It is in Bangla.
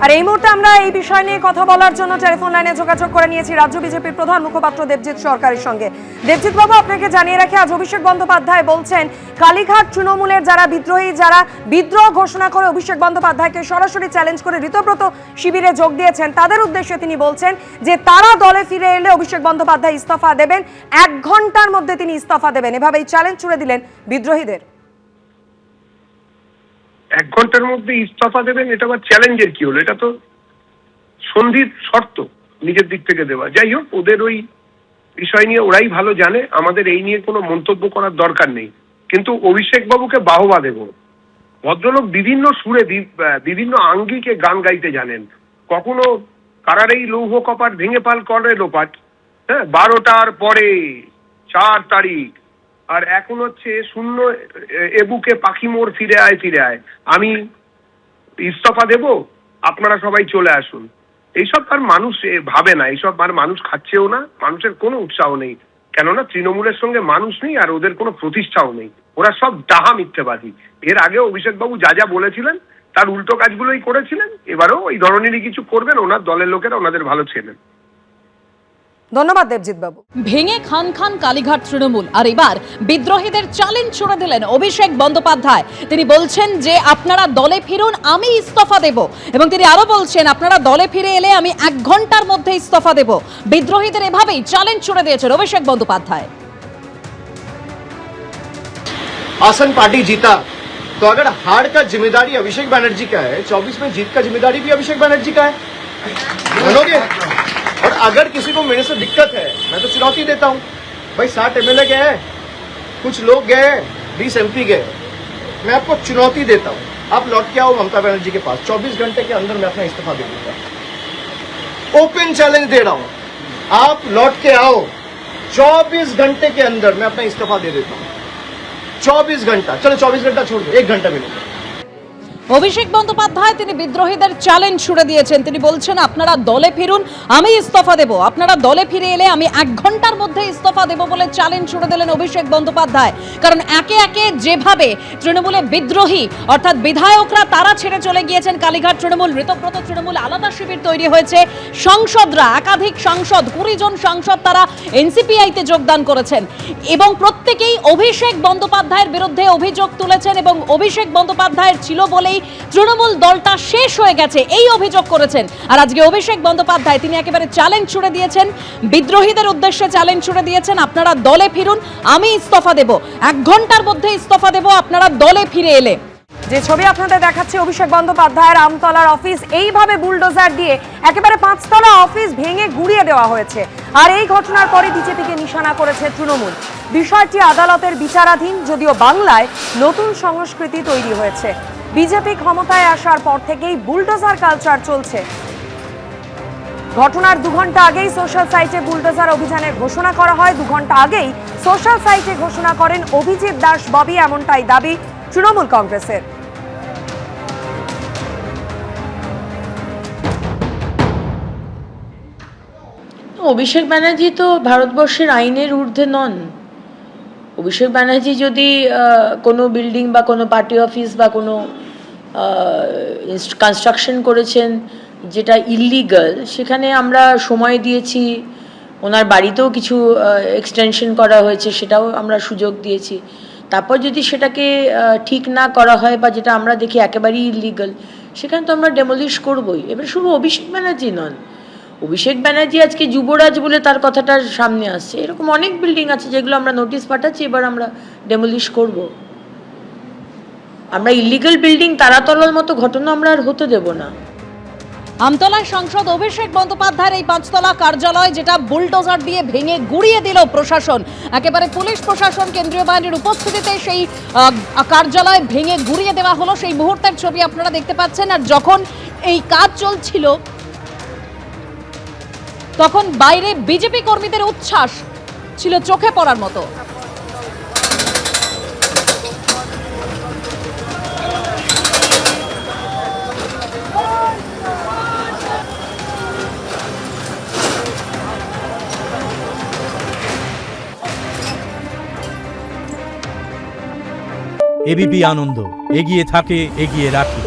আর এই মুহূর্তে আমরা এই বিষয় নিয়ে কথা বলার জন্য টেলিফোন লাইনে যোগাযোগ করে নিয়েছি রাজ্য বিজেপির প্রধান মুখপাত্র দেবজিৎ সরকারের সঙ্গে। দেবজিৎ বাবু, আপনাকে জানিয়ে রাখি, আজ অভিষেক বন্দ্যোপাধ্যায় বলছেন কালীঘাট তৃণমূলের যারা বিদ্রোহী, যারা বিদ্রোহ ঘোষণা করে অভিষেক বন্দ্যোপাধ্যায়কে সরাসরি চ্যালেঞ্জ করে ঋতব্রত শিবিরে যোগ দিয়েছেন, তাদের উদ্দেশ্যে তিনি বলছেন যে তারা দলে ফিরে এলে অভিষেক বন্দ্যোপাধ্যায় ইস্তফা দেবেন, 1 ঘন্টার মধ্যে তিনি ইস্তফা দেবেন, এভাবেই চ্যালেঞ্জ ছুড়ে দিলেন বিদ্রোহীদের। 1 ঘন্টার মধ্যে ইস্তফা দেবেন, এটা আবার চ্যালেঞ্জের কি হলো? এটা তো সন্ধির শর্ত নিজের দিক থেকে দেওয়া। যাই হোক, ওদের ওই বিষয় নিয়ে ওরাই ভালো জানে, আমাদের এই নিয়ে কোনো মন্তব্য করার দরকার নেই। কিন্তু অভিষেক বাবুকে বাহবা দেব। ভদ্রলোক বিভিন্ন সুরে বিভিন্ন আঙ্গিকে গান গাইতে জানেন। কখনো কারার এই লৌহ কপাট ভেঙে পাল করে লোপাট, হ্যাঁ, 12টার পরে 4 তারিখ, আর এখন হচ্ছে শূন্য এবুকে পাখি মোর ফিরে আয় ফিরে আয়, আমি ইস্তফা দেব, আপনারা সবাই চলে আসুন। এইসব আর মানুষ ভাবে না, এইসব আর মানুষ খাচ্ছেও না, মানুষের কোনো উৎসাহ নেই। কেননা তৃণমূলের সঙ্গে মানুষ নেই আর ওদের কোনো প্রতিষ্ঠাও নেই, ওরা সব ডাহা মিথ্যেবাদী। এর আগেও অভিষেকবাবু যা যা বলেছিলেন তার উল্টো কাজগুলোই করেছিলেন, এবারেও ওই ধরনেরই কিছু করবেন, ওনার দলের লোকেরা ওনাদের ভালো ছেলেন। ধন্যবাদ দেবজিৎ বাবু। ভেঙে খান খান কালীঘাট তৃণমূল, আর এবার বিদ্রোহীদের চ্যালেঞ্জ ছুড়ে দিলেন অভিষেক বন্দ্যোপাধ্যায়। তিনি বলছেন যে আপনারা দলে ফিরুন, আমি ইস্তফা দেব, এবং তিনি আরো বলছেন আপনারা দলে ফিরে এলে আমি 1 ঘন্টার মধ্যে ইস্তফা দেব। বিদ্রোহীদের এভাবেই চ্যালেঞ্জ ছুড়ে দিয়েছেন অভিষেক বন্দ্যোপাধ্যায়। आसन पार्टी जीता तो अगर हार का जिम्मेदारी अभिषेक बनर्जी का है, 24 में जीत का जिम्मेदारी भी अभिषेक बनर्जी का है, मानोगे? और अगर किसी को मेरे से दिक्कत है, मैं तो चुनौती देता हूं भाई, 60 एमएलए गए हैं, कुछ लोग गए, 20 एमपी गए, मैं आपको चुनौती देता हूं, आप लौट के आओ ममता बनर्जी के पास, 24 घंटे के अंदर मैं अपना इस्तीफा दे दूंगा। ओपन चैलेंज दे रहा हूं, आप लौट के आओ, 24 घंटे के अंदर मैं अपना इस्तीफा दे देता हूं। 24 घंटा, चलो 24 घंटा छोड़ दो, 1 घंटा मिलेगा। অভিষেক বন্দ্যোপাধ্যায় তিনি বিদ্রোহীদের চ্যালেঞ্জ ছুড়ে দিয়েছেন। তিনি বলছেন আপনারা দলে ফিরুন, আমি ইস্তফা দেব, আপনারা দলে ফিরে এলে আমি 1 ঘন্টার মধ্যে ইস্তফা দেব বলে চ্যালেঞ্জ ছুড়ে দিলেন অভিষেক বন্দ্যোপাধ্যায়। কারণ একে একে যেভাবে তৃণমূলে বিদ্রোহী অর্থাৎ বিধায়করা তারা ছেড়ে চলে গিয়েছেন কালীঘাট তৃণমূল, ঋতব্রত তৃণমূল, আলাদা শিবির তৈরি হয়েছে। সাংসদরা, একাধিক সাংসদ, 20 জন সাংসদ তারা এনসিপিআইতে যোগদান করেছেন এবং প্রত্যেকেই অভিষেক বন্দ্যোপাধ্যায়ের বিরুদ্ধে অভিযোগ তুলেছেন এবং অভিষেক বন্দ্যোপাধ্যায়ের ছিল বলেই তৃণমূল দলটা শেষ হয়ে গেছে এই অভিযোগ করেছেন। আর আজকে অভিষেক বন্দ্যোপাধ্যায় তিনি একেবারে চ্যালেঞ্জ ছুড়ে দিয়েছেন, বিদ্রোহীদের উদ্দেশ্যে চ্যালেঞ্জ ছুড়ে দিয়েছেন, আপনারা দলে ফিরুন, আমি ইস্তফা দেব, 1 ঘন্টার মধ্যে ইস্তফা দেব, আপনারা দলে ফিরে এলে। যে ছবি আপনাদের দেখাচ্ছে অভিষেক বন্দ্যোপাধ্যায়ের আমতলার অফিস এইভাবে বুলডোজার দিয়ে একেবারে 5 তলা অফিস ভেঙে গুড়িয়ে দেওয়া হয়েছে। আর এই ঘটনার পরে বিজেপিকে নিশানা করেছে তৃণমূল। বিষয়টি আদালতের বিচারাধীন, যদিও বাংলায় নতুন সংস্কৃতি তৈরি হয়েছে। বিজেপি ক্ষমতায় আসার পর থেকেই বুলডোজার কালচার চলছে। ঘটনার 2 ঘন্টা আগেই সোশ্যাল সাইটে বুলডোজার অভিযানের ঘোষণা করা হয়। 2 ঘন্টা আগেই সোশ্যাল সাইটে ঘোষণা করেন অভিজিৎ দাস ববি, এমনটাই দাবি তৃণমূল কংগ্রেসের। অভিষেক ব্যানার্জি তো ভারতবর্ষের আইনের ঊর্ধ্বে নন। অভিষেক ব্যানার্জি যদি কোনো বিল্ডিং বা কোনো পার্টি অফিস বা কোনো কনস্ট্রাকশন করেছেন যেটা ইললিগাল, সেখানে আমরা সময় দিয়েছি, ওনার বাড়িতেও কিছু এক্সটেনশন করা হয়েছে, সেটাও আমরা সুযোগ দিয়েছি। তারপর যদি সেটাকে ঠিক না করা হয় বা যেটা আমরা দেখি একেবারেই ইললিগাল, সেখানে তো আমরা ডেমোলিশ করবই। এবার শুধু অভিষেক ব্যানার্জি নন, অভিষেক ব্যানার্জি আজকে যুবরাজ বলে তার কথাটা সামনে আসছে, এরকম অনেক বিল্ডিং আছে যেগুলো আমরা নোটিশ পাঠাচ্ছি, এবার আমরা ডেমোলিশ করব। আমরা ইলিগাল বিল্ডিং তারাতলার মতো ঘটনা আমরা আর হতে দেব না। আমতলায় সাংসদ অভিষেক বন্দ্যোপাধ্যায়ের এই 5 তলা কার্যালয় যেটা বুলডোজার দিয়ে ভেঙে গুড়িয়ে দিল প্রশাসন, একেবারে পুলিশ প্রশাসন, কেন্দ্রীয় বাহিনীর উপস্থিতিতে সেই কার্যালয় ভেঙে গুড়িয়ে দেওয়া হলো। সেই মুহূর্তের ছবি আপনারা দেখতে পাচ্ছেন। আর যখন এই কাজ চলছিল তখন বাইরে বিজেপি কর্মীদের উচ্ছ্বাস ছিল চোখে পড়ার মতো। এবিপি আনন্দ, এগিয়ে থাকে, এগিয়ে রাখে।